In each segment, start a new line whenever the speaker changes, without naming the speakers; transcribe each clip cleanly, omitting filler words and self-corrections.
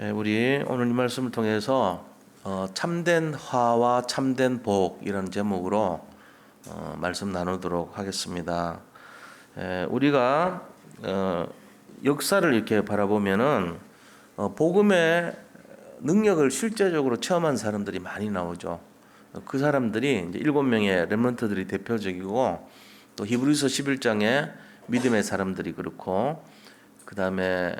우리 오늘 이 말씀을 통해서 참된 화와 참된 복이라는 제목으로 말씀 나누도록 하겠습니다. 우리가 역사를 이렇게 바라보면은 복음의 능력을 실제적으로 체험한 사람들이 많이 나오죠. 그 사람들이 이제 7명의 렘넌트들이 대표적이고, 또 히브리서 11장의 믿음의 사람들이 그렇고, 그 다음에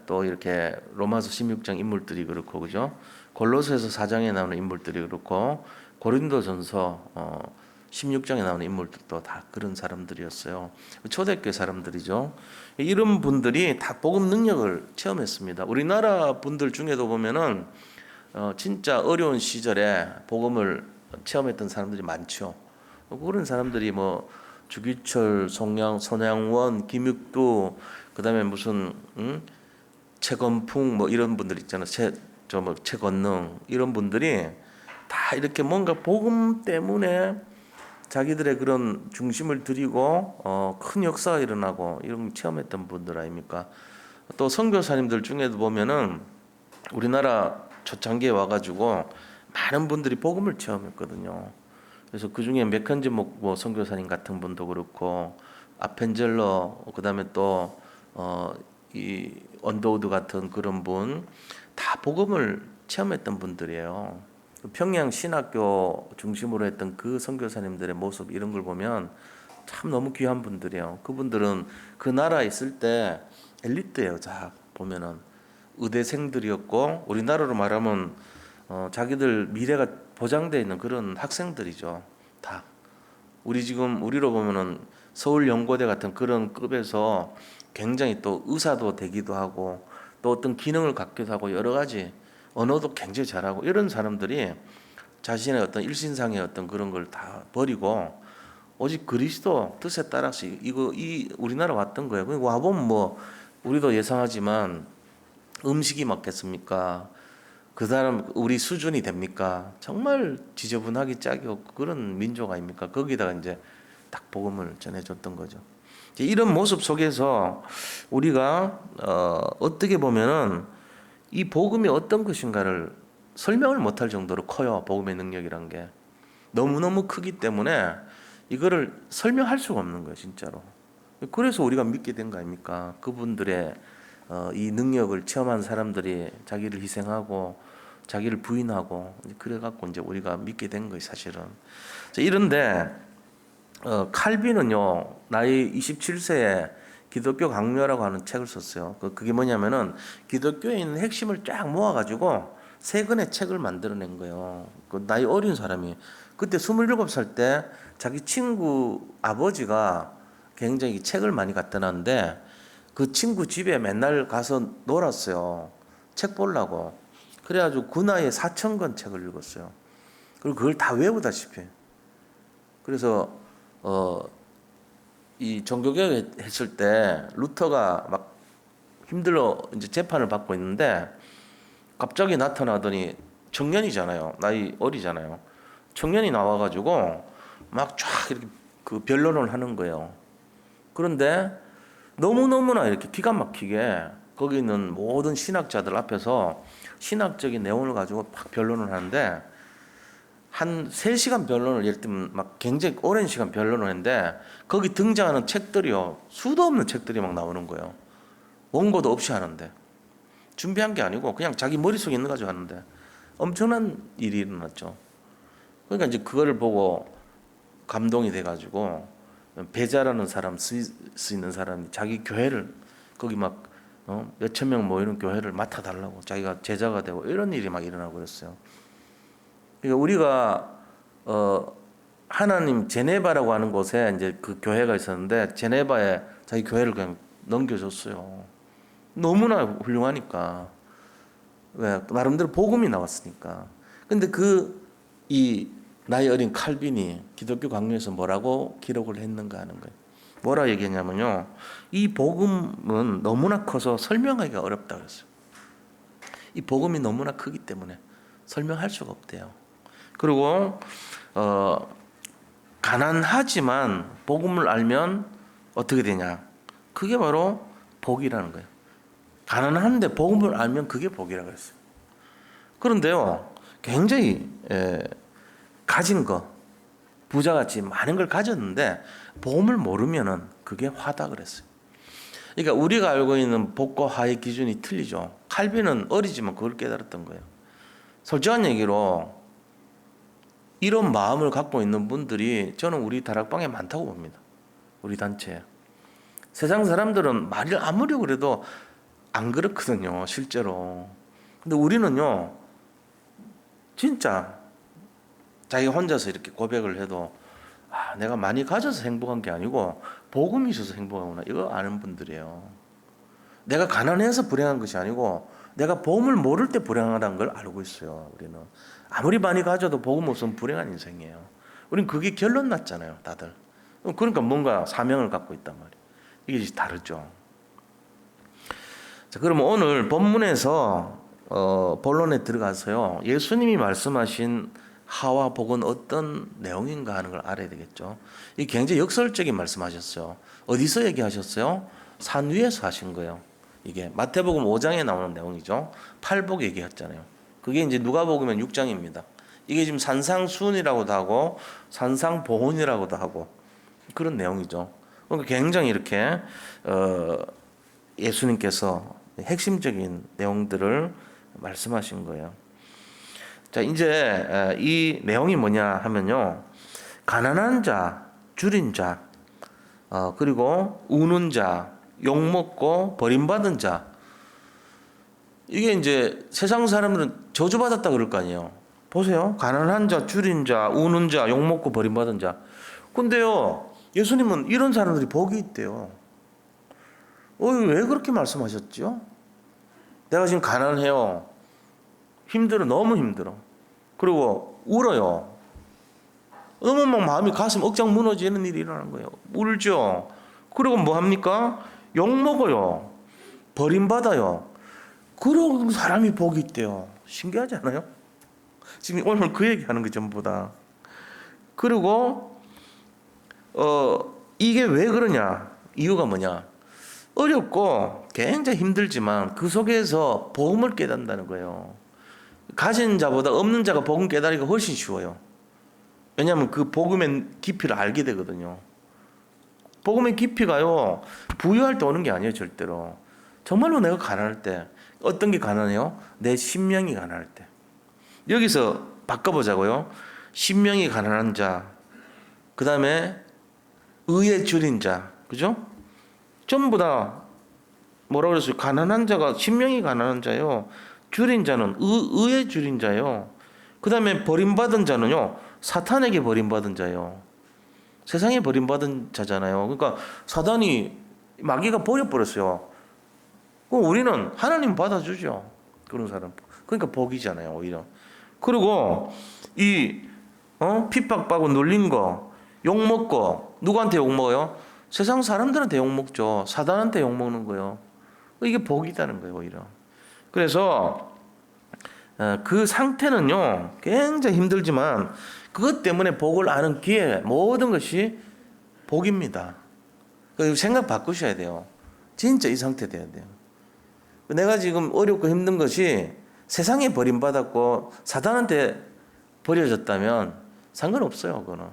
또 이렇게 로마서 16장 인물들이 그렇고, 그죠? 골로새서 4장에 나오는 인물들이 그렇고, 고린도전서 16장에 나오는 인물들도 다 그런 사람들이었어요. 초대교회 사람들이죠. 이런 분들이 다 복음 능력을 체험했습니다. 우리나라 분들 중에도 보면은 진짜 어려운 시절에 복음을 체험했던 사람들이 많죠. 그런 사람들이 뭐 주기철, 손양원, 김육두, 그다음에 무슨 최건풍 뭐 이런 분들 있잖아요. 최건능 이런 분들이 다 이렇게 뭔가 복음 때문에 자기들의 그런 중심을 들이고 큰 역사가 일어나고 이런 체험했던 분들 아닙니까? 또 선교사님들 중에도 보면은 우리나라 초창기에 와가지고 많은 분들이 복음을 체험했거든요. 그래서 그 중에 맥켄지 목보 선교사님 같은 분도 그렇고, 아펜젤러, 그다음에 또 이 언더우드 같은 그런 분 다 복음을 체험했던 분들이에요. 평양 신학교 중심으로 했던 그 선교사님들의 모습 이런 걸 보면 참 너무 귀한 분들이에요. 그분들은 그 나라에 있을 때 엘리트예요. 자 보면은 의대생들이었고, 우리나라로 말하면 자기들 미래가 보장되어 있는 그런 학생들이죠. 다 우리로 보면은 서울연고대 같은 그런 급에서 굉장히 또 의사도 되기도 하고, 또 어떤 기능을 갖기도 하고, 여러 가지 언어도 굉장히 잘하고, 이런 사람들이 자신의 어떤 일신상의 어떤 그런 걸 다 버리고 오직 그리스도 뜻에 따라서 이 우리나라 왔던 거예요. 와 보면 뭐 우리도 예상하지만 음식이 맞겠습니까? 그 사람 우리 수준이 됩니까? 정말 지저분하기 짝이 없고 그런 민족 아닙니까? 거기다가 이제 딱 복음을 전해줬던 거죠. 이런 모습 속에서 우리가 어떻게 보면은 이 복음이 어떤 것인가를 설명을 못할 정도로 커요. 복음의 능력이란 게 너무너무 크기 때문에 이거를 설명할 수가 없는 거예요, 진짜로. 그래서 우리가 믿게 된 거 아닙니까? 그분들의 이 능력을 체험한 사람들이 자기를 희생하고 자기를 부인하고 그래갖고 이제 우리가 믿게 된 거예요, 사실은. 이런데 칼빈은요, 나이 27세에 기독교 강요라고 하는 책을 썼어요. 그게 뭐냐면은 기독교에 있는 핵심을 쫙 모아가지고 세 권의 책을 만들어낸 거예요. 그 나이 어린 사람이. 그때 27살 때 자기 친구 아버지가 굉장히 책을 많이 갖다 놨는데 그 친구 집에 맨날 가서 놀았어요. 책 보려고. 그래가지고 그 나이에 4,000권 책을 읽었어요. 그리고 그걸 다 외우다시피. 그래서 이 종교개혁 했을 때 루터가 막 힘들어 이제 재판을 받고 있는데 갑자기 나타나더니 청년이잖아요. 나이 어리잖아요. 청년이 나와가지고 막 쫙 이렇게 그 변론을 하는 거예요. 그런데 너무너무나 이렇게 기가 막히게 거기 있는 모든 신학자들 앞에서 신학적인 내용을 가지고 막 변론을 하는데 한 3시간 변론을 예를 들면 막 굉장히 오랜 시간 변론을 했는데 거기 등장하는 책들이요. 수도 없는 책들이 막 나오는 거예요. 원고도 없이 하는데. 준비한 게 아니고 그냥 자기 머릿속에 있는 거 가지고 하는데 엄청난 일이 일어났죠. 그러니까 이제 그거를 보고 감동이 돼가지고 배자라는 사람, 스위스 있는 사람이 자기 교회를 거기 막 몇천 명 모이는 교회를 맡아달라고 자기가 제자가 되고 이런 일이 막 일어나고 그랬어요. 그러니까 우리가 하나님 제네바라고 하는 곳에 이제 그 교회가 있었는데 제네바에 자기 교회를 그냥 넘겨줬어요. 너무나 훌륭하니까. 왜? 나름대로 복음이 나왔으니까. 근데 이 나이 어린 칼빈이 기독교 강요에서 뭐라고 기록을 했는가 하는 거예요. 뭐라 얘기했냐면요. 이 복음은 너무나 커서 설명하기가 어렵다고 했어요. 이 복음이 너무나 크기 때문에 설명할 수가 없대요. 그리고 가난하지만 복음을 알면 어떻게 되냐? 그게 바로 복이라는 거예요. 가난한데 복음을 알면 그게 복이라고 했어요. 그런데요, 굉장히 가진 거, 부자같이 많은 걸 가졌는데 복음을 모르면은 그게 화다 그랬어요. 그러니까 우리가 알고 있는 복과 화의 기준이 틀리죠. 칼빈은 어리지만 그걸 깨달았던 거예요. 솔직한 얘기로 이런 마음을 갖고 있는 분들이 저는 우리 다락방에 많다고 봅니다. 우리 단체에. 세상 사람들은 말을 아무리 그래도 안 그렇거든요, 실제로. 근데 우리는요, 진짜 자기가 혼자서 이렇게 고백을 해도 내가 많이 가져서 행복한 게 아니고 복음이 있어서 행복하구나, 이거 아는 분들이에요. 내가 가난해서 불행한 것이 아니고 내가 복음을 모를 때 불행하다는 걸 알고 있어요. 우리는 아무리 많이 가져도 복음 없으면 불행한 인생이에요. 우리는 그게 결론 났잖아요, 다들. 그러니까 뭔가 사명을 갖고 있단 말이에요. 이게 다르죠. 자, 그러면 오늘 본문에서 본론에 들어가서요, 예수님이 말씀하신 하와 복은 어떤 내용인가 하는 걸 알아야 되겠죠. 이 굉장히 역설적인 말씀하셨어요. 어디서 얘기하셨어요? 산 위에서 하신 거예요. 이게 마태복음 5장에 나오는 내용이죠. 팔복 얘기했잖아요. 그게 이제 누가복음은 6장입니다. 이게 지금 산상수훈이라고도 하고 산상보훈이라고도 하고 그런 내용이죠. 그러니까 굉장히 이렇게 예수님께서 핵심적인 내용들을 말씀하신 거예요. 자, 이제 이 내용이 뭐냐 하면요, 가난한 자, 줄인 자, 그리고 우는 자, 욕먹고 버림받은 자. 이게 이제 세상 사람들은 저주받았다 그럴 거 아니에요. 보세요. 가난한 자, 줄인 자, 우는 자, 욕먹고 버림받은 자. 근데요, 예수님은 이런 사람들이 복이 있대요. 왜 그렇게 말씀하셨죠? 내가 지금 가난해요. 힘들어. 너무 힘들어. 그리고 울어요. 너무 막 마음이 가슴 억장 무너지는 일이 일어나는 거예요. 울죠. 그리고 뭐 합니까? 욕먹어요. 버림받아요. 그런 사람이 복이 있대요. 신기하지 않아요? 지금 오늘 그 얘기하는 거 전부 다. 그리고 이게 왜 그러냐? 이유가 뭐냐? 어렵고 굉장히 힘들지만 그 속에서 복음을 깨닫는다는 거예요. 가진 자보다 없는 자가 복음 깨달으기가 훨씬 쉬워요. 왜냐하면 그 복음의 깊이를 알게 되거든요. 복음의 깊이가요, 부유할 때 오는 게 아니에요, 절대로. 정말로 내가 가난할 때. 어떤 게 가난해요? 내 심령이 가난할 때. 여기서 바꿔보자고요. 심령이 가난한 자, 그 다음에 의에 줄인 자, 그죠? 전부 다 뭐라 그랬어요? 가난한 자가, 심령이 가난한 자요. 줄인 자는 의에 줄인 자요. 그 다음에 버림받은 자는요, 사탄에게 버림받은 자요. 세상에 버림받은 자잖아요. 그러니까 사단이, 마귀가 버려버렸어요. 그럼 우리는 하나님 받아주죠. 그런 사람. 그러니까 복이잖아요, 오히려. 그리고 핍박받고 눌린 거, 욕먹고, 누구한테 욕먹어요? 세상 사람들한테 욕먹죠. 사단한테 욕먹는 거예요. 이게 복이다는 거예요, 오히려. 그래서 그 상태는요, 굉장히 힘들지만 그것 때문에 복을 아는 기회, 모든 것이 복입니다. 생각 바꾸셔야 돼요. 진짜 이 상태 돼야 돼요. 내가 지금 어렵고 힘든 것이 세상에 버림받았고 사단한테 버려졌다면 상관없어요, 그거는.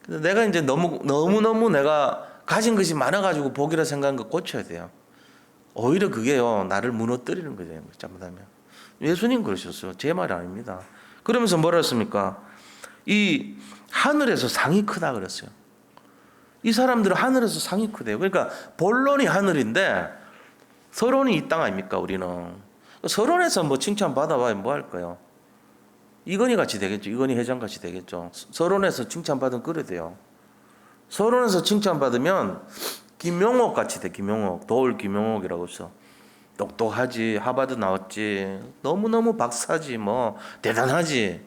근데 내가 이제 너무 내가 가진 것이 많아가지고 복이라 생각하는 거 고쳐야 돼요. 오히려 그게요, 나를 무너뜨리는 거죠, 잘못하면. 예수님 그러셨어요. 제 말이 아닙니다. 그러면서 뭐라 했습니까? 이 하늘에서 상이 크다 그랬어요. 이 사람들은 하늘에서 상이 크대요. 그러니까 본론이 하늘인데 서론이 이 땅 아닙니까, 우리는? 서론에서 뭐 칭찬 받아봐야 뭐 할 거예요? 이건희 같이 되겠죠. 이건희 회장 같이 되겠죠. 서론에서 칭찬 받으면 그래 돼요. 서론에서 칭찬 받으면 김용옥 같이 돼. 김용옥, 도울 김용옥이라고 있어. 똑똑하지, 하버드 나왔지, 너무너무 박사지, 뭐 대단하지,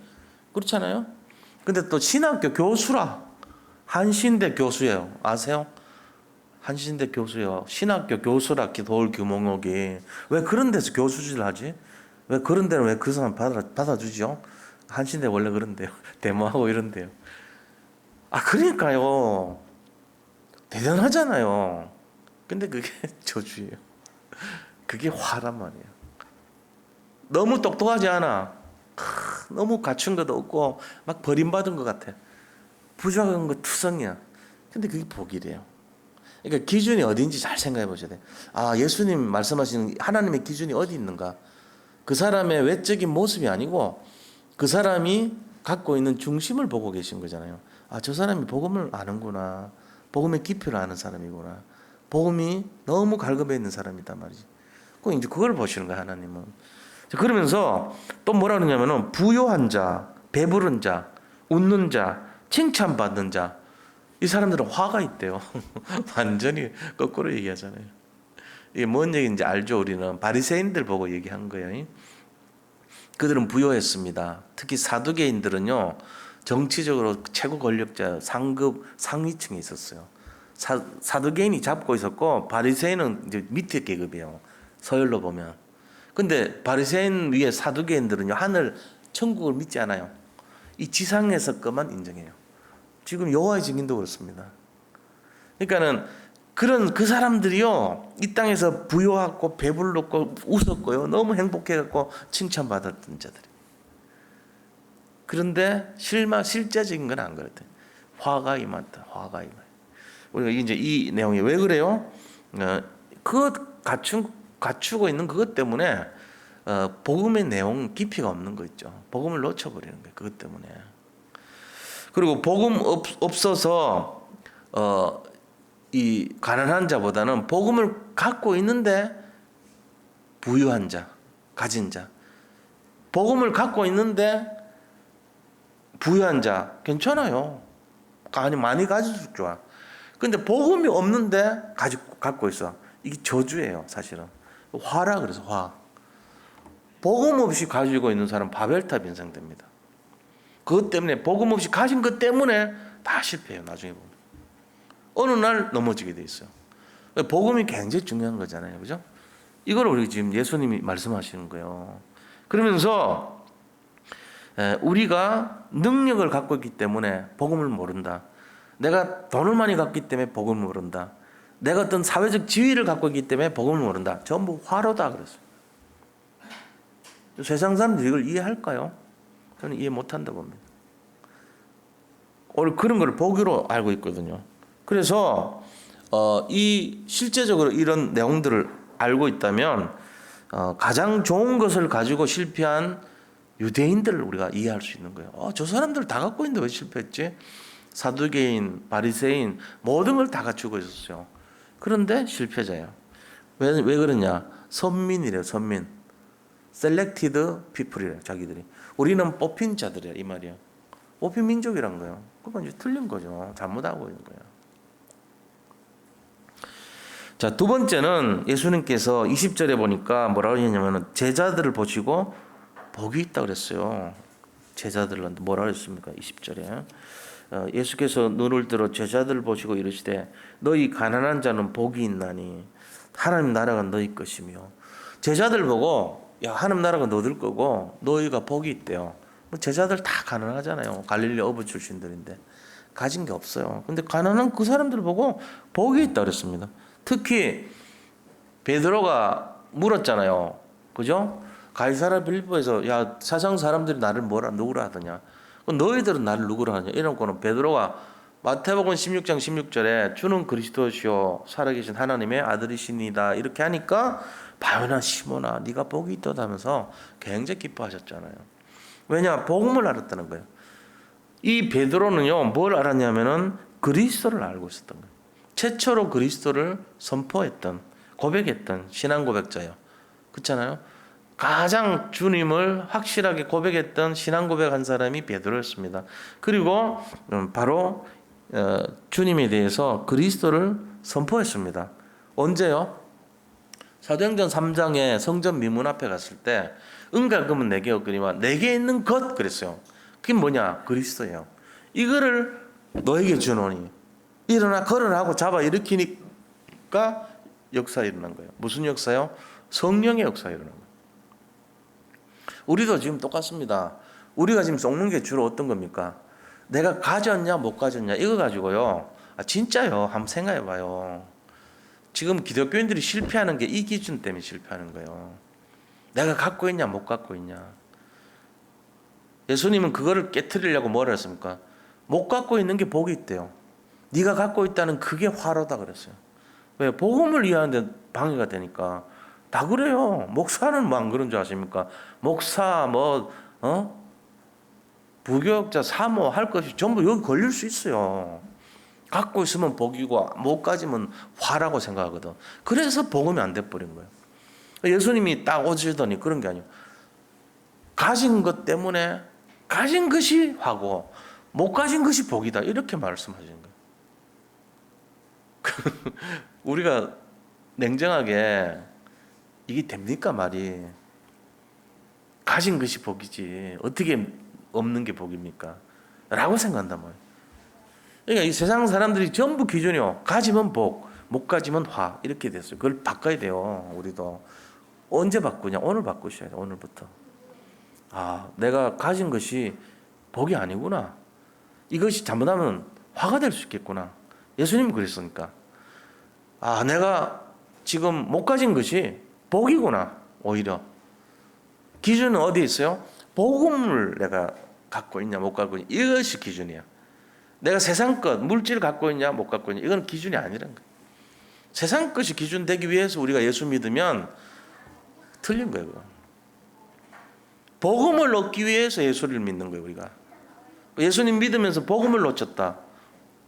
그렇잖아요. 근데 또 신학교 교수라, 한신대 교수예요. 아세요? 한신대 교수예요. 신학교 교수라, 도울 김용옥이. 왜 그런 데서 교수질 하지? 왜 그런 데는 왜 그 사람 받아주죠? 한신대 원래 그런데요. 데모하고 이런데요. 그러니까요. 대단하잖아요. 근데 그게 저주예요. 그게 화란 말이에요. 너무 똑똑하지 않아. 너무 갖춘 것도 없고 막 버림받은 것 같아. 부족한 거 투성이야. 근데 그게 복이래요. 그러니까 기준이 어딘지 잘 생각해 보셔야 돼. 아, 예수님 말씀하시는 하나님의 기준이 어디 있는가? 그 사람의 외적인 모습이 아니고 그 사람이 갖고 있는 중심을 보고 계신 거잖아요. 아, 저 사람이 복음을 아는구나. 복음의 깊이를 아는 사람이구나. 복음이 너무 갈급해 있는 사람이단 말이지. 꼭 이제 그걸 보시는 거야, 하나님은. 그러면서 또 뭐라 그러냐면은 부요한 자, 배부른 자, 웃는 자, 칭찬받는 자. 이 사람들은 화가 있대요. 완전히 거꾸로 얘기하잖아요. 이게 뭔 얘기인지 알죠? 우리는 바리새인들 보고 얘기한 거예요. 그들은 부요했습니다. 특히 사두개인들은요, 정치적으로 최고 권력자 상급 상위층에 있었어요. 사두개인이 잡고 있었고 바리새인은 이제 밑에 계급이에요. 서열로 보면. 근데 바리새인 위에 사두개인들은요, 하늘 천국을 믿지 않아요. 이 지상에서 것만 인정해요. 지금 여호와의 증인도 그렇습니다. 그러니까는 그런 그 사람들이요, 이 땅에서 부유하고 배불렀고 웃었고요, 너무 행복해갖고 칭찬받았던 자들이. 그런데 실제적인 건 안 그랬대. 화가 임한다. 화가 임해. 우리가 이제 이 내용이 왜 그래요? 그것 갖추고 있는 그것 때문에 복음의 내용 깊이가 없는 거 있죠. 복음을 놓쳐버리는 거예요. 그것 때문에. 그리고 복음 없어서 이 가난한 자보다는 복음을 갖고 있는데 부유한 자, 가진 자. 복음을 갖고 있는데 부유한 자 괜찮아요. 아니 많이 가질수록 좋아. 근데 복음이 없는데 갖고 있어. 이게 저주예요, 사실은. 화라 그래서 화. 복음 없이 가지고 있는 사람 바벨탑 인상됩니다. 그것 때문에 복음 없이 가진 것 때문에 다 실패해요. 나중에 보면 어느 날 넘어지게 돼 있어요. 복음이 굉장히 중요한 거잖아요, 그죠? 이걸 우리 지금 예수님이 말씀하시는 거예요. 그러면서 우리가 능력을 갖고 있기 때문에 복음을 모른다. 내가 돈을 많이 갖기 때문에 복음을 모른다. 내가 어떤 사회적 지위를 갖고 있기 때문에 복음을 모른다. 전부 화로다 그랬어요. 세상 사람들이 이걸 이해할까요? 저는 이해 못한다고 봅니다. 오늘 그런 걸 복으로 알고 있거든요. 그래서 이 실제적으로 이런 내용들을 알고 있다면 가장 좋은 것을 가지고 실패한 유대인들을 우리가 이해할 수 있는 거예요. 저 사람들 다 갖고 있는데 왜 실패했지? 사두개인, 바리새인 모든 걸 다 갖추고 있었어요. 그런데 실패자예요. 왜 그러냐? 선민이래요. 선민. Selected people이래요. 자기들이. 우리는 뽑힌 자들이야, 이 말이야. 뽑힌 민족이란 거예요. 그건 이제 틀린 거죠. 잘못하고 있는 거예요. 자, 두 번째는 예수님께서 20절에 보니까 뭐라고 했냐면은 제자들을 보시고 복이 있다 그랬어요. 제자들한테 뭐라고 했습니까? 20절에. 예수께서 눈을 들어 제자들을 보시고 이르시되 너희 가난한 자는 복이 있나니 하나님 나라가 너희 것이며. 제자들 보고 야, 하나님 나라가 너들 거고 너희가 복이 있대요. 제자들 다 가난하잖아요. 갈릴리 어부 출신들인데 가진 게 없어요. 근데 가난한 그 사람들 보고 복이 있다 그랬습니다. 특히 베드로가 물었잖아요. 그죠? 가이사랴 빌보에서 야, 세상 사람들이 나를 누구라 하더냐? 너희들은 나를 누구라 하냐? 이러고는 베드로가 마태복음 16장 16절에 주는 그리스도시요 살아계신 하나님의 아들이시니다 이렇게 하니까 바요나 시몬아 네가 복이 있다면서 굉장히 기뻐하셨잖아요. 왜냐? 복음을 알았다는 거예요. 이 베드로는요 뭘 알았냐면은 그리스도를 알고 있었던 거예요. 최초로 그리스도를 선포했던 고백했던 신앙 고백자예요. 그렇잖아요. 가장 주님을 확실하게 고백했던 신앙 고백한 사람이 베드로였습니다. 그리고 바로 주님에 대해서 그리스도를 선포했습니다. 언제요? 사도행전 3장에 성전 미문 앞에 갔을 때 은과 금은 내게 없거니와 내게 있는 것 그랬어요. 그게 뭐냐? 그리스도예요. 이거를 너에게 주노니 일어나 걸어라고 잡아 일으키니까 역사 일어난 거예요. 무슨 역사요? 성령의 역사 일어난 거예요. 우리도 지금 똑같습니다. 우리가 지금 썩는 게 주로 어떤 겁니까? 내가 가졌냐 못 가졌냐 이거 가지고요. 진짜요. 한번 생각해 봐요. 지금 기독교인들이 실패하는 게 이 기준 때문에 실패하는 거예요. 내가 갖고 있냐 못 갖고 있냐. 예수님은 그거를 깨트리려고 뭐라 했습니까? 못 갖고 있는 게 복이 있대요. 네가 갖고 있다는 그게 화로다 그랬어요. 왜? 복음을 이해하는데 방해가 되니까. 다 그래요. 목사는 뭐 안 그런 줄 아십니까? 목사 부교육자 사모 할 것이 전부 여기 걸릴 수 있어요. 갖고 있으면 복이고 못 가지면 화라고 생각하거든. 그래서 복음이 안 돼버린 거예요. 예수님이 딱 오시더니 그런 게 아니에요. 가진 것 때문에 가진 것이 화고 못 가진 것이 복이다 이렇게 말씀하시는 거예요. 우리가 냉정하게 이게 됩니까 말이. 가진 것이 복이지 어떻게 없는 게 복입니까? 라고 생각한단 말이에요. 그러니까 이 세상 사람들이 전부 기준이요. 가지면 복, 못 가지면 화 이렇게 됐어요. 그걸 바꿔야 돼요. 우리도. 언제 바꾸냐? 오늘 바꾸셔야 돼요. 오늘부터. 아, 내가 가진 것이 복이 아니구나. 이것이 잘못하면 화가 될 수 있겠구나. 예수님이 그랬으니까. 아, 내가 지금 못 가진 것이 복이구나. 오히려. 기준은 어디에 있어요? 복음을 내가 갖고 있냐 못 갖고 있냐. 이것이 기준이야. 내가 세상 것, 물질 갖고 있냐 못 갖고 있냐. 이건 기준이 아니라는 거예요. 세상 것이 기준 되기 위해서 우리가 예수 믿으면 틀린 거예요. 그건. 복음을 얻기 위해서 예수를 믿는 거예요. 우리가. 예수님 믿으면서 복음을 놓쳤다.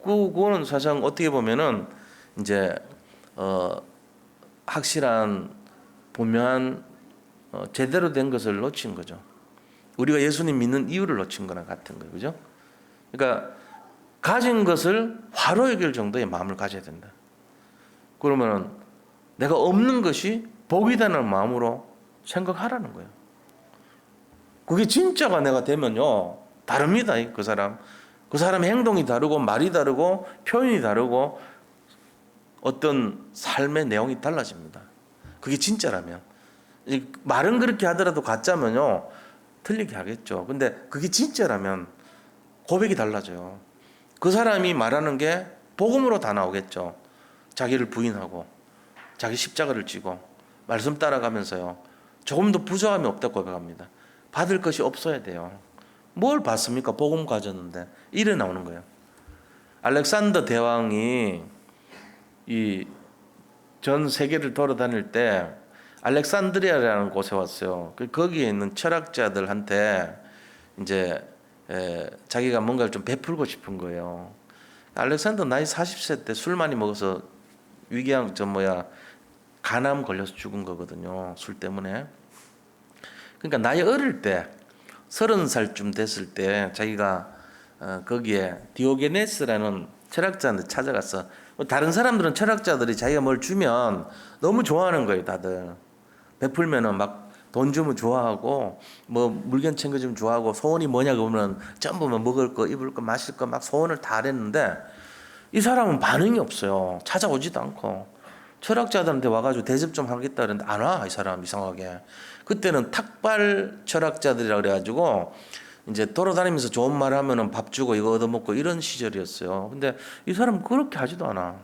그거는 사실 어떻게 보면은 이제 확실한 분명한 제대로 된 것을 놓친 거죠. 우리가 예수님 믿는 이유를 놓친 거나 같은 거예요. 그죠? 그러니까 가진 것을 화로 여길 정도의 마음을 가져야 된다. 그러면은 내가 없는 것이 복이다는 마음으로 생각하라는 거예요. 그게 진짜가 내가 되면요. 다릅니다. 그 사람. 그 사람의 행동이 다르고 말이 다르고 표현이 다르고 어떤 삶의 내용이 달라집니다. 그게 진짜라면. 말은 그렇게 하더라도 가짜면요. 틀리게 하겠죠. 근데 그게 진짜라면 고백이 달라져요. 그 사람이 말하는 게 복음으로 다 나오겠죠. 자기를 부인하고 자기 십자가를 지고 말씀 따라가면서요. 조금 더 부족함이 없다고 고백합니다. 받을 것이 없어야 돼요. 뭘 받습니까? 복음 가졌는데. 이래 나오는 거예요. 알렉산더 대왕이 이 전 세계를 돌아다닐 때 알렉산드리아라는 곳에 왔어요. 거기에 있는 철학자들한테 이제 자기가 뭔가를 좀 베풀고 싶은 거예요. 알렉산더 나이 40세 때 술 많이 먹어서 위궤양 간암 걸려서 죽은 거거든요. 술 때문에. 그러니까 나이 어릴 때 30살쯤 됐을 때 자기가 거기에 디오게네스라는 철학자한테 찾아가서 다른 사람들은 철학자들이 자기가 뭘 주면 너무 좋아하는 거예요. 다들 베풀면은 막 돈 주면 좋아하고 뭐 물건 챙겨주면 좋아하고 소원이 뭐냐고 보면 전부 뭐 먹을 거 입을 거 마실 거 막 소원을 다 했는데 이 사람은 반응이 없어요. 찾아오지도 않고 철학자들한테 와가지고 대접 좀 하겠다 그랬는데 안 와. 이 사람 이상하게. 그때는 탁발 철학자들이라 그래가지고 이제 돌아다니면서 좋은 말 하면은 밥 주고 이거 얻어먹고 이런 시절이었어요. 근데 이 사람은 그렇게 하지도 않아.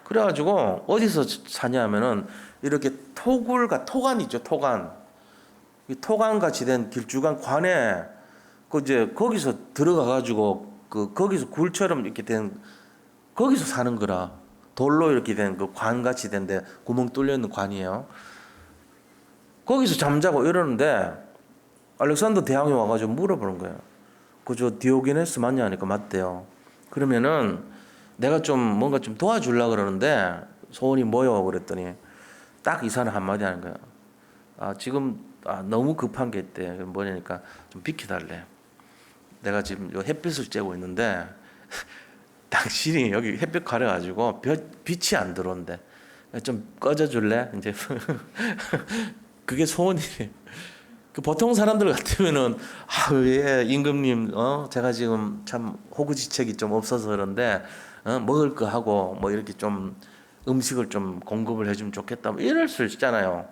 그래가지고 어디서 사냐 하면은 이렇게 토간 있죠. 토간. 이 토간 같이 된 길쭉한 관에 이제 거기서 들어가가지고 거기서 굴처럼 이렇게 된 거기서 사는 거라. 돌로 이렇게 된 그 관 같이 된데 구멍 뚫려 있는 관이에요. 거기서 잠자고 이러는데 알렉산더 대왕이 와가지고 물어보는 거예요. 그저 디오게네스 맞냐 하니까 맞대요. 그러면은 내가 좀 뭔가 좀 도와주려고 그러는데 소원이 뭐요? 그랬더니 딱 이 사람 한마디 하는 거예요. 지금 너무 급한 게 있대. 뭐냐니까 좀 비켜달래. 내가 지금 햇빛을 쬐고 있는데 당신이 여기 햇빛 가려가지고 빛이 안 들어온대. 좀 꺼져줄래? 이제 그게 소원이래. 보통 사람들 같으면은 예, 임금님 제가 지금 참 호구지책이 좀 없어서 그런데 먹을 거 하고 뭐 이렇게 좀 음식을 좀 공급을 해주면 좋겠다 뭐 이럴 수 있잖아요.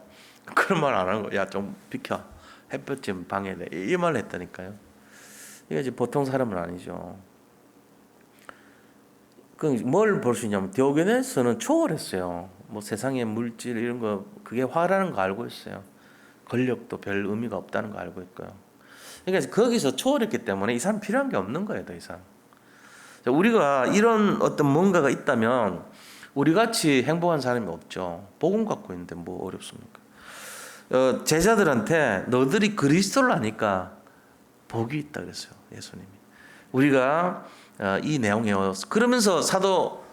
그런 말 안 하는 거. 야 좀 비켜. 햇볕 좀 방해돼. 이 말을 했다니까요. 이게 이제 보통 사람은 아니죠. 그 뭘 볼 수 있냐면 디오게네스는 초월했어요. 뭐 세상의 물질 이런 거 그게 화라는 거 알고 있어요. 권력도 별 의미가 없다는 거 알고 있고요. 그러니까 거기서 초월했기 때문에 이 사람 필요한 게 없는 거예요, 더 이상. 우리가 이런 어떤 뭔가가 있다면 우리 같이 행복한 사람이 없죠. 복음 갖고 있는데 뭐 어렵습니까? 제자들한테 너들이 그리스도를 아니까 복이 있다 그랬어요, 예수님이. 우리가 이 내용에 그러면서 사도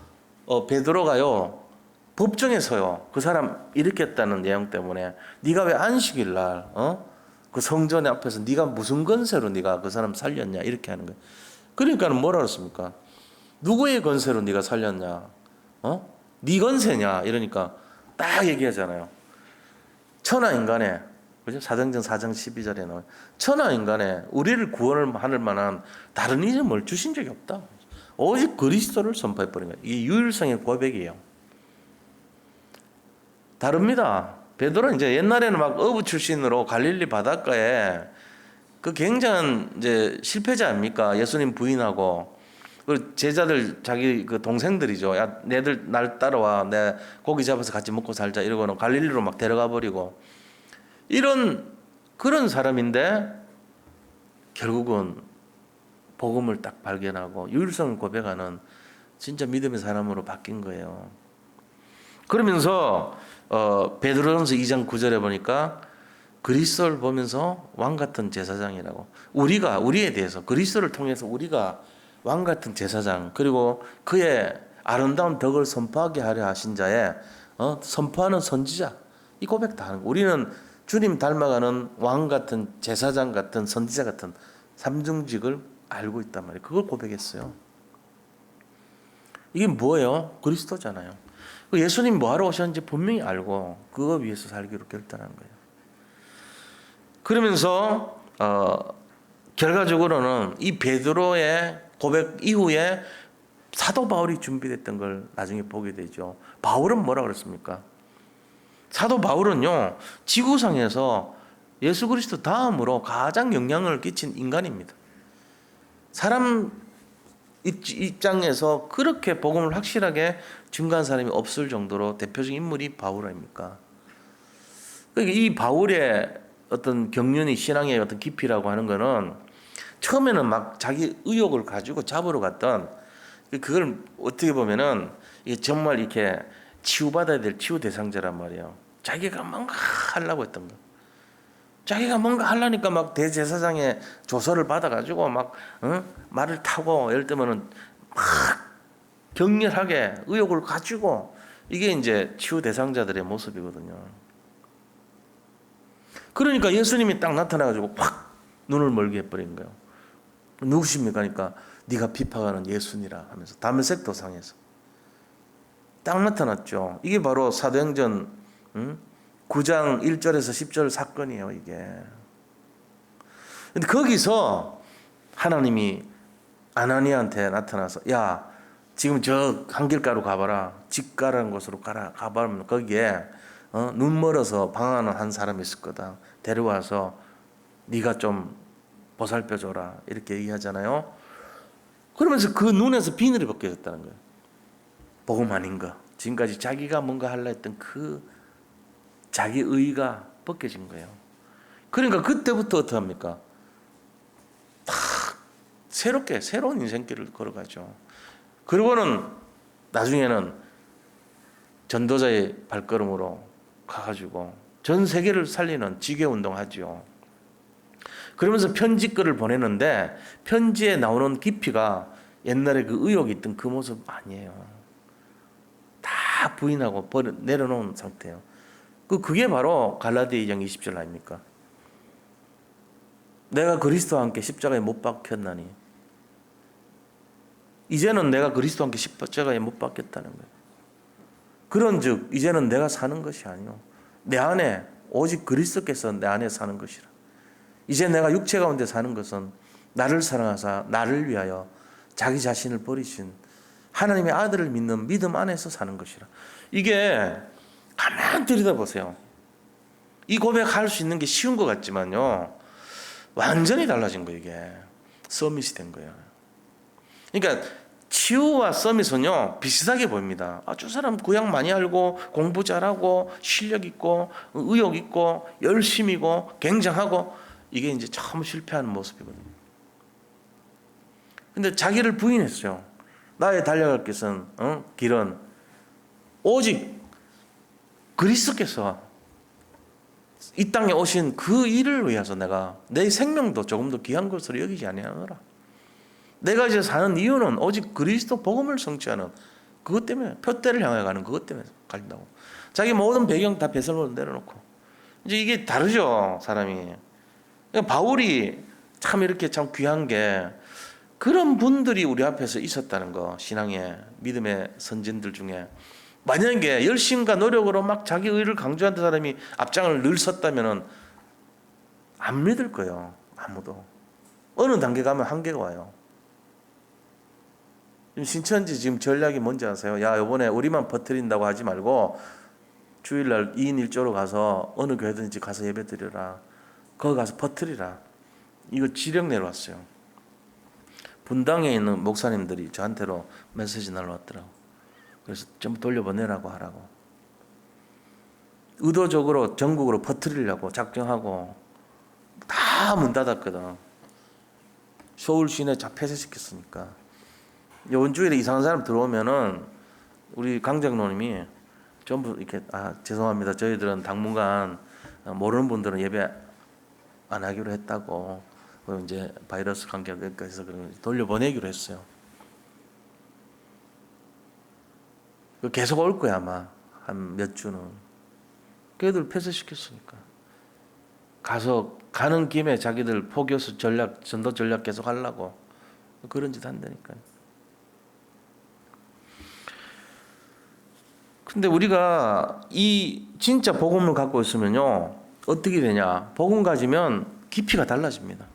베드로가요 법정에서요 그 사람 일으켰다는 내용 때문에 네가 왜 안식일 날 그 성전 앞에서 네가 무슨 건세로 네가 그 사람 살렸냐 이렇게 하는 거예요. 그러니까는 뭐라 그랬습니까? 누구의 건세로 네가 살렸냐? 네 건세냐? 이러니까 딱 얘기하잖아요. 천하 인간에, 그죠? 사도행전 4장 12절에 나와요. 천하 인간에 우리를 구원을 할 만한 다른 이름을 주신 적이 없다. 오직 그리스도를 선포해 버린 거예요. 이게 유일성의 고백이에요. 다릅니다. 베드로는 이제 옛날에는 막 어부 출신으로 갈릴리 바닷가에 그 굉장한 이제 실패자 아닙니까? 예수님 부인하고 그 제자들 자기 그 동생들이죠. 야, 내들 날 따라와. 내 고기 잡아서 같이 먹고 살자. 이러고는 갈릴리로 막 데려가 버리고 이런 그런 사람인데 결국은 복음을 딱 발견하고 유일성을 고백하는 진짜 믿음의 사람으로 바뀐 거예요. 그러면서 베드로전서 2장 9절에 보니까 그리스도를 보면서 왕 같은 제사장이라고 우리가 우리에 대해서 그리스도를 통해서 우리가 왕 같은 제사장 그리고 그의 아름다운 덕을 선포하게 하려 하신 자의 선포하는 선지자 이 고백 다 하는 거. 우리는 주님 닮아가는 왕 같은 제사장 같은 선지자 같은 삼중직을 알고 있단 말이에요. 그걸 고백했어요. 이게 뭐예요? 그리스도잖아요. 예수님 뭐하러 오셨는지 분명히 알고 그거 위해서 살기로 결단한 거예요. 그러면서 결과적으로는 이 베드로의 고백 이후에 사도 바울이 준비됐던 걸 나중에 보게 되죠. 바울은 뭐라 그랬습니까? 사도 바울은요 지구상에서 예수 그리스도 다음으로 가장 영향을 끼친 인간입니다. 사람 입장에서 그렇게 복음을 확실하게 증거한 사람이 없을 정도로 대표적인 인물이 바울 아닙니까? 그러니까 이 바울의 어떤 경륜이 신앙의 어떤 깊이라고 하는 거는 처음에는 막 자기 의욕을 가지고 잡으러 갔던 그걸 어떻게 보면은 이게 정말 이렇게 치유받아야 될 치유 대상자란 말이에요. 자기가 뭔가 하려고 했던 거. 자기가 뭔가 하려니까 막 대제사장의 조서를 받아가지고 막 말을 타고 예를 들면은 막 격렬하게 의욕을 가지고 이게 이제 치유 대상자들의 모습이거든요. 그러니까 예수님이 딱 나타나가지고 확 눈을 멀게 해버린 거예요. 누구십니까? 그러니까 네가 비판하는 예수니라 하면서 다메섹 도상에서 딱 나타났죠. 이게 바로 사도행전 9장 1절에서 10절 사건이에요. 이게. 근데 거기서 하나님이 아나니아한테 나타나서 야 지금 저 한길가로 가봐라. 직가라는 곳으로 가봐면 거기에 눈 멀어서 방황하는 한 사람이 있을 거다. 데려와서 네가 좀 보살펴줘라. 이렇게 얘기하잖아요. 그러면서 그 눈에서 비늘이 벗겨졌다는 거예요. 복음 아닌 거. 지금까지 자기가 뭔가 하려 했던 그 자기 의가 벗겨진 거예요. 그러니까 그때부터 어떻게 합니까? 다 새롭게 새로운 인생길을 걸어가죠. 그리고는 나중에는 전도자의 발걸음으로 가가지고 전 세계를 살리는 지교 운동하죠. 그러면서 편지글을 보내는데 편지에 나오는 깊이가 옛날에 그 의욕이 있던 그 모습 아니에요. 다 부인하고 내려놓은 상태예요. 그게 바로 갈라디아 2장 20절 아닙니까? 내가 그리스도와 함께 십자가에 못 박혔나니 이제는 내가 그리스도와 함께 십자가에 못 박혔다는 거예요. 그런즉 이제는 내가 사는 것이 아니요 내 안에 오직 그리스도께서 내 안에 사는 것이라. 이제 내가 육체 가운데 사는 것은 나를 사랑하사 나를 위하여 자기 자신을 버리신 하나님의 아들을 믿는 믿음 안에서 사는 것이라. 이게 가만히 들여다보세요. 이 고백할 수 있는 게 쉬운 것 같지만요 완전히 달라진 거예요. 이게 서밋이 된 거예요. 그러니까 치유와 서밋은요 비슷하게 보입니다. 저 사람 구약 많이 알고 공부 잘하고 실력 있고 의욕 있고 열심이고 굉장하고 이게 이제 처음 실패하는 모습이거든요. 근데 자기를 부인했어요. 나의 달려갈 길은 오직 그리스도께서 이 땅에 오신 그 일을 위해서 내가 내 생명도 조금 더 귀한 것으로 여기지 아니하노라. 내가 이제 사는 이유는 오직 그리스도 복음을 성취하는 그것 때문에, 표대를 향해 가는 그것 때문에 간다고. 자기 모든 배경 다 배설로 내려놓고. 이제 이게 다르죠, 사람이. 그러니까 바울이 참 이렇게 참 귀한 게 그런 분들이 우리 앞에서 있었다는 거. 신앙의 믿음의 선진들 중에 만약에 열심과 노력으로 막 자기 의를 강조하는 사람이 앞장을 늘 섰다면은 안 믿을 거예요. 아무도. 어느 단계 가면 한계가 와요. 신천지 지금 전략이 뭔지 아세요? 야, 이번에 우리만 퍼뜨린다고 하지 말고 주일날 2인 1조로 가서 어느 교회든지 가서 예배 드려라. 거기 가서 퍼뜨리라. 이거 지령 내려왔어요. 분당에 있는 목사님들이 저한테로 메시지 날라왔더라고. 그래서 좀 돌려보내라고 하라고. 의도적으로 전국으로 퍼뜨리려고 작정하고 다 문 닫았거든. 서울 시내 다 폐쇄시켰으니까. 이번 주일에 이상한 사람 들어오면은 우리 강장로님이 전부 이렇게 죄송합니다. 저희들은 당분간 모르는 분들은 예배 안 하기로 했다고. 이제 바이러스 관계가 있어서 돌려보내기로 했어요. 계속 올 거야 아마 한 몇 주는. 걔들 폐쇄시켰으니까. 가서 가는 김에 자기들 포교수 전략, 전도 전략 계속 하려고 그런 짓 한다니까요. 근데 우리가 이 진짜 복음을 갖고 있으면요 어떻게 되냐? 복음 가지면 깊이가 달라집니다.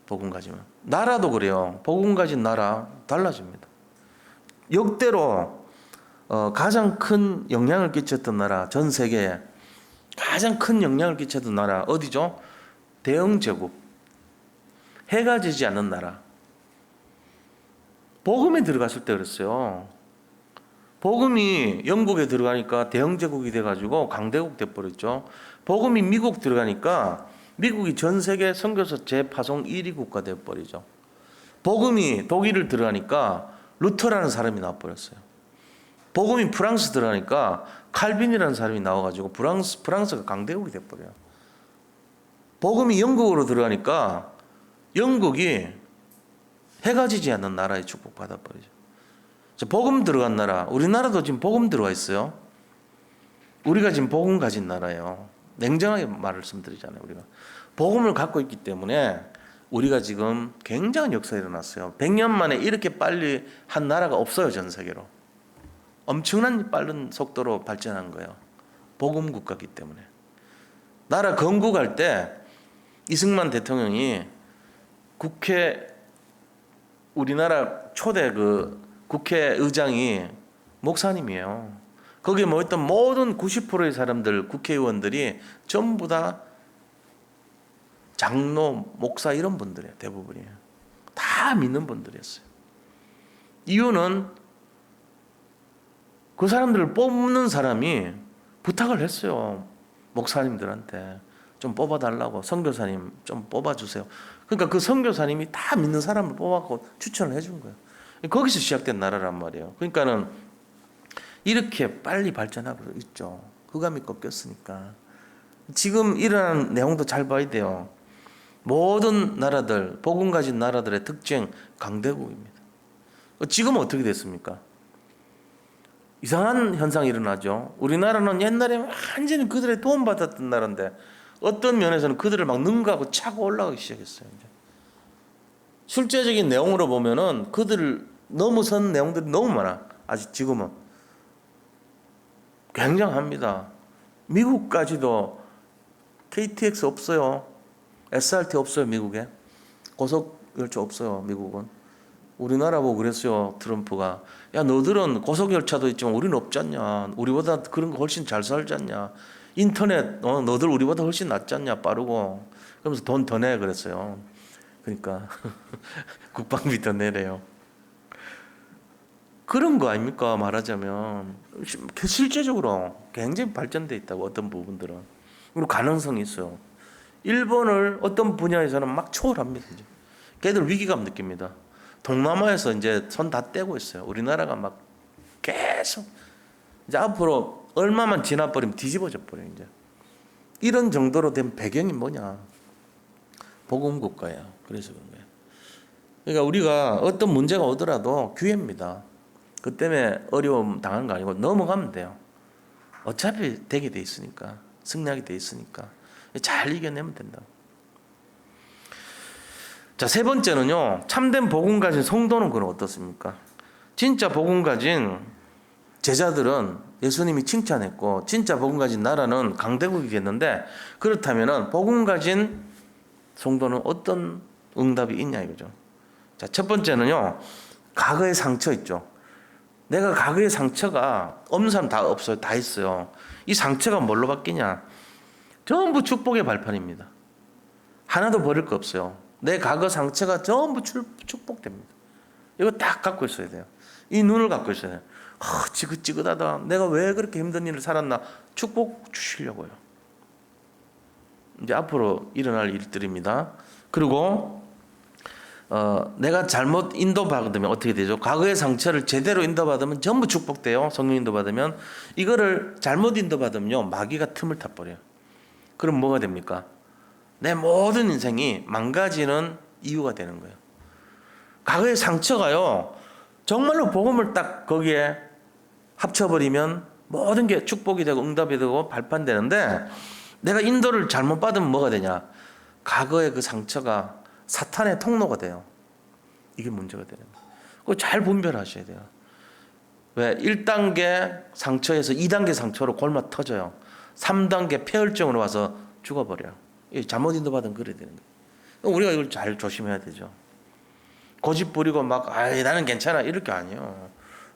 복음 가지면 나라도 그래요. 복음 가진 나라 달라집니다. 역대로 가장 큰 영향을 끼쳤던 나라, 전 세계에 가장 큰 영향을 끼쳤던 나라 어디죠? 대영 제국. 해가 지지 않는 나라. 복음에 들어갔을 때 그랬어요. 복음이 영국에 들어가니까 대영제국이 돼가지고 강대국 돼버렸죠. 복음이 미국 들어가니까 미국이 전 세계 선교사 재파송 1위 국가 돼버리죠. 복음이 독일을 들어가니까 루터라는 사람이 나와버렸어요. 복음이 프랑스 들어가니까 칼빈이라는 사람이 나와가지고 프랑스가 강대국이 돼버려요. 복음이 영국으로 들어가니까 영국이 해가 지지 않는 나라에 축복받아버리죠. 복음 들어간 나라, 우리나라도 지금 복음 들어가 있어요. 우리가 지금 복음 가진 나라예요. 냉정하게 말씀드리잖아요. 우리가 복음을 갖고 있기 때문에 우리가 지금 굉장한 역사가 일어났어요. 100년 만에 이렇게 빨리 한 나라가 없어요. 전 세계로. 엄청난 빠른 속도로 발전한 거예요. 복음 국가이기 때문에. 나라 건국할 때 이승만 대통령이 우리나라 초대 국회의장이 목사님이에요. 거기에 모였던 모든 90%의 사람들, 국회의원들이 전부 다 장로, 목사 이런 분들이에요. 대부분이에요. 다 믿는 분들이었어요. 이유는 그 사람들을 뽑는 사람이 부탁을 했어요. 목사님들한테 좀 뽑아달라고. 선교사님 좀 뽑아주세요. 그러니까 그 선교사님이 다 믿는 사람을 뽑아서 추천을 해준 거예요. 거기서 시작된 나라란 말이에요. 그러니까는 이렇게 빨리 발전하고 있죠. 흑암이 꺾였으니까. 지금 일어나는 내용도 잘 봐야 돼요. 모든 나라들, 복음 가진 나라들의 특징, 강대국입니다. 지금은 어떻게 됐습니까? 이상한 현상이 일어나죠. 우리나라는 옛날에 완전히 그들의 도움받았던 나라인데 어떤 면에서는 그들을 막 능가하고 차고 올라가기 시작했어요. 이제. 실제적인 내용으로 보면은 그들을 넘어선 내용들이 너무 많아. 아직 지금은 굉장합니다. 미국까지도 KTX 없어요. SRT 없어요. 미국에 고속열차 없어요. 미국은. 우리나라 보고 그랬어요. 트럼프가. 야, 너들은 고속열차도 있지만 우리는 없지 않냐. 우리보다 그런 거 훨씬 잘 살지 않냐. 인터넷 너들 우리보다 훨씬 낫지 않냐. 빠르고. 그러면서 돈 더 내 그랬어요. 그러니까 국방비 더 내래요. 그런 거 아닙니까? 말하자면 실제적으로 굉장히 발전돼 있다고 어떤 부분들은. 그리고 가능성이 있어요. 일본을 어떤 분야에서는 막 초월합니다. 이제. 걔들 위기감 느낍니다. 동남아에서 이제 손 다 떼고 있어요. 우리나라가 막 계속 이제 앞으로 얼마만 지나버리면 뒤집어져 버려 이제. 이런 정도로 된 배경이 뭐냐? 복음 국가예요. 그래서 그런 거예요. 그러니까 우리가 어떤 문제가 오더라도 기회입니다. 그 때문에 어려움 당한 거 아니고 넘어가면 돼요. 어차피 되게 돼 있으니까, 승리하게 돼 있으니까 잘 이겨내면 된다. 자, 세 번째는요. 참된 복음 가진 성도는 그럼 어떻습니까? 진짜 복음 가진 제자들은 예수님이 칭찬했고 진짜 복음 가진 나라는 강대국이겠는데 그렇다면은 복음 가진 성도는 어떤 응답이 있냐 이거죠. 자, 첫 번째는요. 과거의 상처 있죠. 내가 과거의 상처가 없는 사람 다 없어요. 다 있어요. 이 상처가 뭘로 바뀌냐? 전부 축복의 발판입니다. 하나도 버릴 거 없어요. 내 과거 상처가 전부 축복됩니다. 이거 딱 갖고 있어야 돼요. 이 눈을 갖고 있어야 돼요. 지긋지긋하다. 내가 왜 그렇게 힘든 일을 살았나? 축복 주시려고요. 이제 앞으로 일어날 일들입니다. 그리고 내가 잘못 인도받으면 어떻게 되죠? 과거의 상처를 제대로 인도받으면 전부 축복돼요. 성령 인도받으면. 이거를 잘못 인도받으면요. 마귀가 틈을 타버려요. 그럼 뭐가 됩니까? 내 모든 인생이 망가지는 이유가 되는 거예요. 과거의 상처가요. 정말로 복음을 딱 거기에 합쳐버리면 모든 게 축복이 되고 응답이 되고 발판되는데 내가 인도를 잘못 받으면 뭐가 되냐? 과거의 그 상처가 사탄의 통로가 돼요. 이게 문제가 되는 거예요. 그거 잘 분별하셔야 돼요. 왜? 1단계 상처에서 2단계 상처로 골마 터져요. 3단계 폐혈증으로 와서 죽어버려요. 잘못 인도받으면 그래야 되는 거예요. 우리가 이걸 잘 조심해야 되죠. 고집 부리고 막 나는 괜찮아 이럴 게 아니에요.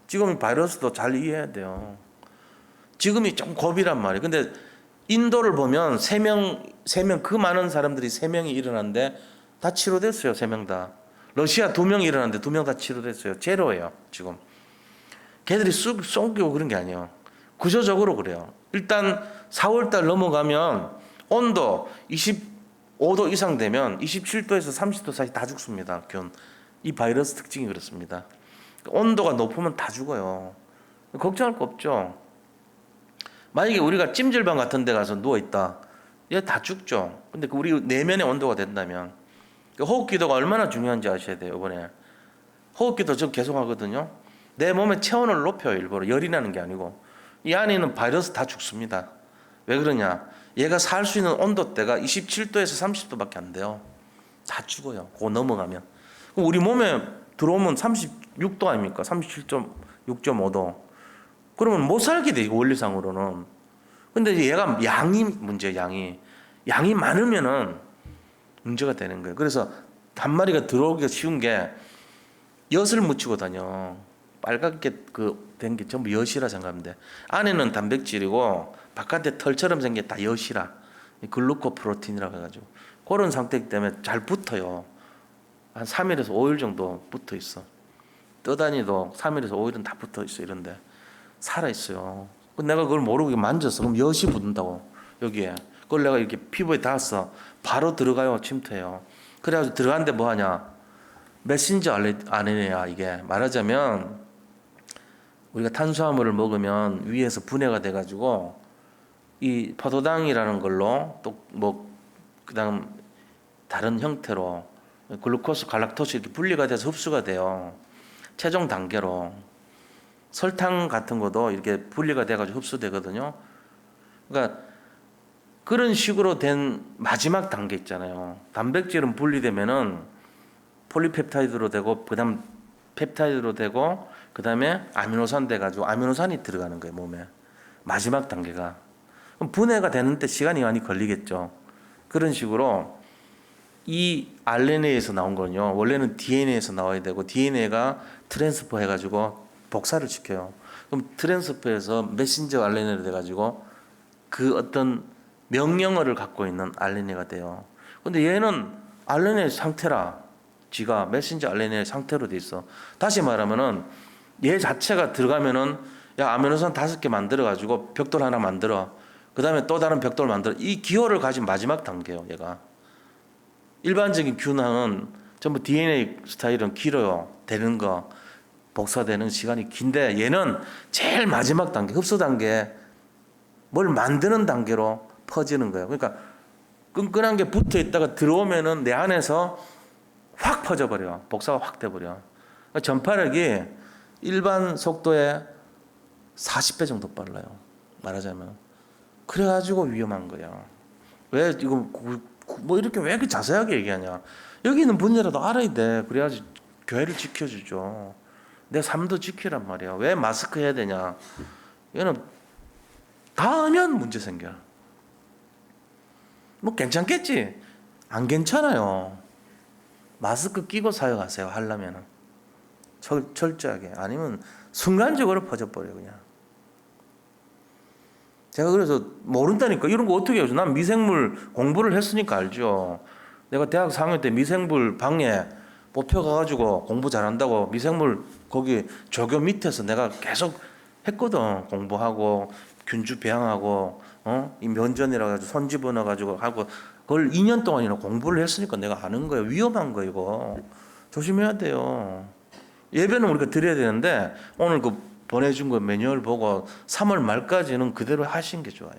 지금 바이러스도 잘 이해해야 돼요. 지금이 좀 고비란 말이에요. 근데 인도를 보면 3명 그 많은 사람들이 3명이 일어났는데 다 치료됐어요. 3명 다. 러시아 2명 일어났는데 2명 다 치료됐어요. 제로예요. 지금. 걔들이 쏘기고 그런 게 아니에요. 구조적으로 그래요. 일단 4월달 넘어가면 온도 25도 이상 되면 27도에서 30도 사이 다 죽습니다. 이 바이러스 특징이 그렇습니다. 온도가 높으면 다 죽어요. 걱정할 거 없죠. 만약에 우리가 찜질방 같은 데 가서 누워있다. 얘 다 죽죠. 근데 우리 내면의 온도가 된다면 호흡기도가 얼마나 중요한지 아셔야 돼요. 이번에 호흡기도 저 계속 하거든요. 내 몸의 체온을 높여요. 일부러 열이 나는 게 아니고. 이 안에 있는 바이러스 다 죽습니다. 왜 그러냐? 얘가 살 수 있는 온도대가 27도에서 30도밖에 안 돼요. 다 죽어요. 그거 넘어가면. 그럼 우리 몸에 들어오면 36도 아닙니까? 37.6.5도. 그러면 못 살게 돼, 원리상으로는. 근데 얘가 양이 문제예요, 양이. 양이 많으면은 문제가 되는 거예요. 그래서 한 마리가 들어오기가 쉬운 게 엿을 묻히고 다녀. 빨갛게 된 게 전부 엿이라 생각하면 돼. 안에는 단백질이고 바깥에 털처럼 생긴 게 다 엿이라. 글루코프로틴이라고 해가지고. 그런 상태이기 때문에 잘 붙어요. 한 3일에서 5일 정도 붙어 있어. 떠다니도 3일에서 5일은 다 붙어 있어. 이런데 살아 있어요. 내가 그걸 모르고 만졌어. 그럼 엿이 붙는다고 여기에. 그걸 내가 이렇게 피부에 닿았어. 바로 들어가요. 침투해요. 그래가지고 들어가는데 뭐 하냐? 메신저 RNA야 이게. 말하자면 우리가 탄수화물을 먹으면 위에서 분해가 돼가지고 이 포도당이라는 걸로 또 뭐 그다음 다른 형태로 글루코스, 갈락토스 이렇게 분리가 돼서 흡수가 돼요. 최종 단계로. 설탕 같은 것도 이렇게 분리가 돼가지고 흡수되거든요. 그러니까 그런 식으로 된 마지막 단계 있잖아요. 단백질은 분리되면은 폴리펩타이드로 되고, 그다음 펩타이드로 되고, 그다음에 아미노산 돼가지고 아미노산이 들어가는 거예요, 몸에. 마지막 단계가. 그럼 분해가 되는데 시간이 많이 걸리겠죠. 그런 식으로 이 RNA에서 나온 거는요, 원래는 DNA에서 나와야 되고, DNA가 트랜스퍼 해가지고 복사를 시켜요. 그럼 트랜스퍼에서 메신저 RNA로 돼가지고 그 어떤 명령어를 갖고 있는 RNA가 돼요. 근데 얘는 RNA 상태라, 지가 메신저 RNA 상태로 돼 있어. 다시 말하면은 얘 자체가 들어가면은 야 아미노산 5개 만들어 가지고 벽돌 하나 만들어. 그다음에 또 다른 벽돌 만들어. 이 기호를 가진 마지막 단계예요. 얘가. 일반적인 균형은 전부 DNA 스타일은 길어요. 되는 거 복사되는 시간이 긴데 얘는 제일 마지막 단계 흡수 단계 뭘 만드는 단계로 퍼지는 거예요. 그러니까 끈끈한 게 붙어 있다가 들어오면은 내 안에서 확 퍼져버려. 복사가 확 돼버려. 그러니까 전파력이 일반 속도의 40배 정도 빨라요. 말하자면. 그래가지고 위험한 거야. 왜 이거 뭐 이렇게 왜 이렇게 자세하게 얘기하냐? 여기 있는 분야라도 알아야 돼. 그래야지 교회를 지켜주죠. 내 삶도 지키란 말이야. 왜 마스크 해야 되냐? 얘는 다 하면 문제 생겨. 뭐 괜찮겠지? 안 괜찮아요. 마스크 끼고 사용하세요. 하려면은 철저하게. 아니면 순간적으로 퍼져버려 그냥. 제가 그래서 모른다니까 이런 거 어떻게 해요? 난 미생물 공부를 했으니까 알죠. 내가 대학 4학년 때 미생물 방에 뽑혀가가지고 공부 잘한다고 미생물 거기 조교 밑에서 내가 계속 했거든. 공부하고 균주 배양하고 이 면전이라 가지고 손 집어넣어 가지고 하고 그걸 2년 동안이나 공부를 했으니까 내가 아는 거예요. 위험한 거 이거 조심해야 돼요. 예배는 우리가 드려야 되는데 오늘 그 보내준 거 매뉴얼 보고 3월 말까지는 그대로 하신 게 좋아요.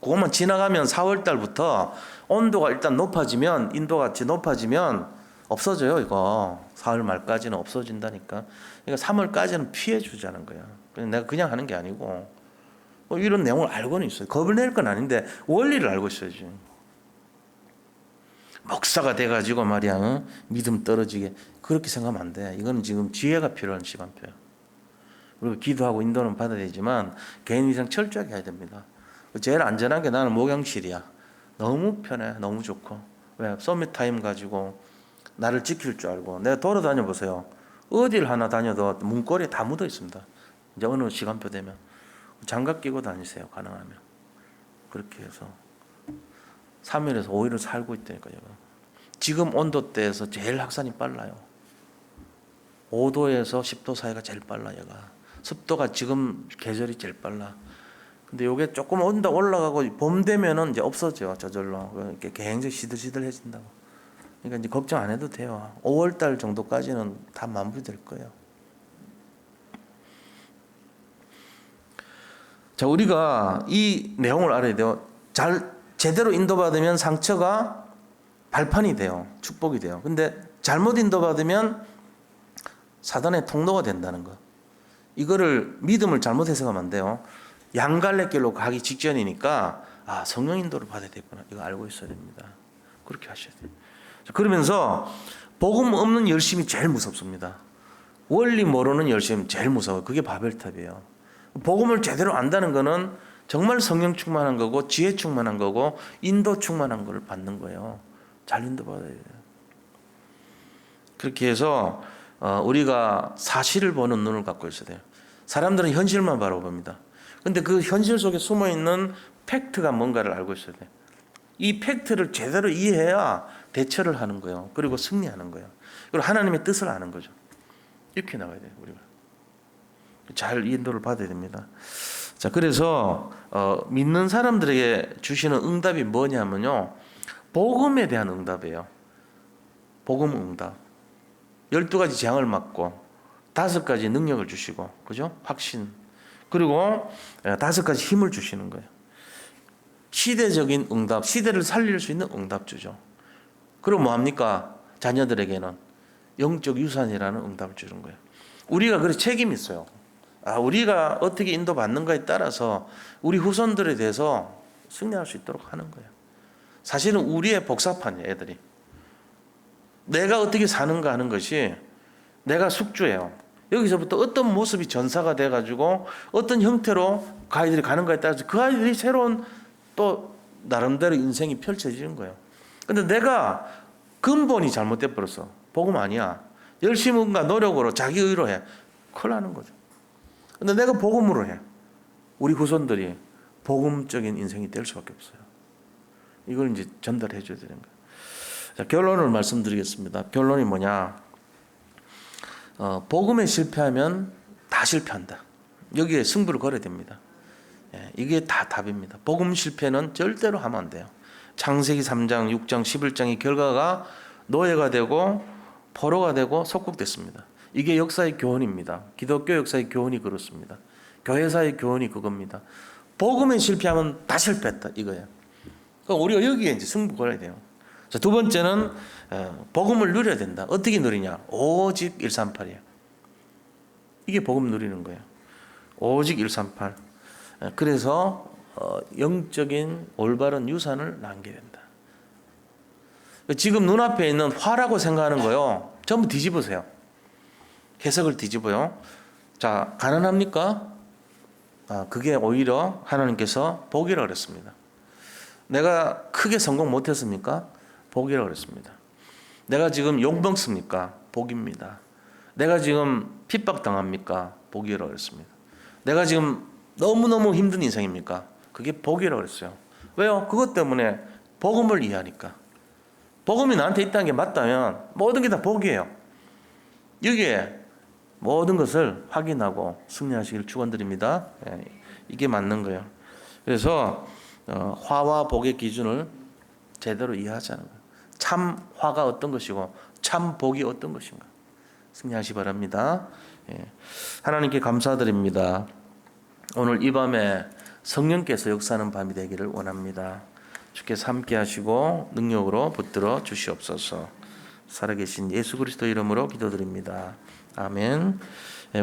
그것만 지나가면 4월 달부터 온도가 일단 높아지면 인도같이 높아지면 없어져요. 이거 4월 말까지는 없어진다니까. 그러니까 3월까지는 피해 주자는 거야. 내가 그냥 하는 게 아니고 뭐 이런 내용을 알고는 있어요. 겁을 낼 건 아닌데 원리를 알고 있어야지. 목사가 돼가지고 말이야 믿음 떨어지게 그렇게 생각하면 안 돼. 이거는 지금 지혜가 필요한 시간표야. 그리고 기도하고 인도는 받아야 되지만 개인 위생 철저하게 해야 됩니다. 제일 안전한 게 나는 목욕실이야. 너무 편해. 너무 좋고. 왜? 서밋 타임 가지고 나를 지킬 줄 알고. 내가 돌아다녀 보세요. 어딜 하나 다녀도 문고리에 다 묻어 있습니다. 이제 어느 시간표 되면 장갑 끼고 다니세요. 가능하면. 그렇게 해서 3일에서 5일을 살고 있다니까요. 지금 온도대에서 제일 확산이 빨라요. 5도에서 10도 사이가 제일 빨라 얘가. 습도가 지금 계절이 제일 빨라. 근데 요게 조금 온도 올라가고 봄 되면은 이제 없어져. 저절로. 이렇게 굉장히 시들시들해진다고. 그러니까 이제 걱정 안 해도 돼요. 5월 달 정도까지는 다 마무리될 거예요. 자, 우리가 이 내용을 알아야 돼요. 제대로 인도받으면 상처가 발판이 돼요. 축복이 돼요. 근데 잘못 인도받으면 사단의 통로가 된다는 거. 이거를 믿음을 잘못 해석하면 안 돼요. 양갈래길로 가기 직전이니까 성령 인도를 받아야 되구나. 이거 알고 있어야 됩니다. 그렇게 하셔야 돼요. 그러면서 복음 없는 열심이 제일 무섭습니다. 원리 모르는 열심 제일 무서워요. 그게 바벨탑이에요. 복음을 제대로 안다는 거는 정말 성령 충만한 거고 지혜 충만한 거고 인도 충만한 걸 받는 거예요. 잘 인도받아야 돼요. 그렇게 해서 우리가 사실을 보는 눈을 갖고 있어야 돼요. 사람들은 현실만 바라봅니다. 근데 그 현실 속에 숨어있는 팩트가 뭔가를 알고 있어야 돼요. 이 팩트를 제대로 이해해야 대처를 하는 거예요. 그리고 승리하는 거예요. 그리고 하나님의 뜻을 아는 거죠. 이렇게 나와야 돼요. 우리가 잘 인도를 받아야 됩니다. 자, 그래서 믿는 사람들에게 주시는 응답이 뭐냐면요, 복음에 대한 응답이에요. 복음 응답. 12가지 재앙을 막고 5가지 능력을 주시고, 그죠? 확신. 그리고 5가지 힘을 주시는 거예요. 시대적인 응답, 시대를 살릴 수 있는 응답 주죠. 그럼 뭐합니까? 자녀들에게는 영적 유산이라는 응답을 주는 거예요. 우리가 그래서 책임이 있어요. 우리가 어떻게 인도받는가에 따라서 우리 후손들에 대해서 승리할 수 있도록 하는 거예요. 사실은 우리의 복사판이에요, 애들이. 내가 어떻게 사는가 하는 것이 내가 숙주예요. 여기서부터 어떤 모습이 전사가 돼가지고 어떤 형태로 그 아이들이 가는가에 따라서 그 아이들이 새로운 또 나름대로 인생이 펼쳐지는 거예요. 근데 내가 근본이 잘못돼 버렸어. 복음 아니야. 열심과 노력으로 자기 의로 해. 큰일 나는 거죠. 근데 내가 복음으로 해. 우리 후손들이 복음적인 인생이 될 수밖에 없어요. 이걸 이제 전달해 줘야 되는 거예요. 자, 결론을 말씀드리겠습니다. 결론이 뭐냐? 복음에 실패하면 다 실패한다. 여기에 승부를 걸어야 됩니다. 이게 다 답입니다. 복음 실패는 절대로 하면 안 돼요. 창세기 3장, 6장, 11장의 결과가 노예가 되고 포로가 되고 속국됐습니다. 이게 역사의 교훈입니다. 기독교 역사의 교훈이 그렇습니다. 교회사의 교훈이 그겁니다. 복음에 실패하면 다 실패했다 이거예요. 그러니까 우리가 여기에 이제 승부 걸어야 돼요. 자, 두 번째는 복음을 누려야 된다. 어떻게 누리냐? 오직 138이에요. 이게 복음 누리는 거예요. 오직 138. 그래서 영적인 올바른 유산을 남게 된다. 지금 눈앞에 있는 화라고 생각하는 거요. 전부 뒤집으세요. 해석을 뒤집어요. 자, 가난합니까? 그게 오히려 하나님께서 복이라고 그랬습니다. 내가 크게 성공 못했습니까? 복이라고 그랬습니다. 내가 지금 욕먹습니까? 복입니다. 내가 지금 핍박당합니까? 복이라고 그랬습니다. 내가 지금 너무너무 힘든 인생입니까? 그게 복이라고 그랬어요. 왜요? 그것 때문에 복음을 이해하니까. 복음이 나한테 있다는 게 맞다면 모든 게 다 복이에요. 여기에 모든 것을 확인하고 승리하시길 축원드립니다. 이게 맞는 거예요. 그래서 화와 복의 기준을 제대로 이해하자는 거예요. 참 화가 어떤 것이고 참 복이 어떤 것인가 승리하시 바랍니다. 하나님께 감사드립니다. 오늘 이 밤에 성령께서 역사하는 밤이 되기를 원합니다. 주께서 함께 하시고 능력으로 붙들어 주시옵소서. 살아계신 예수 그리스도 이름으로 기도드립니다. 아멘.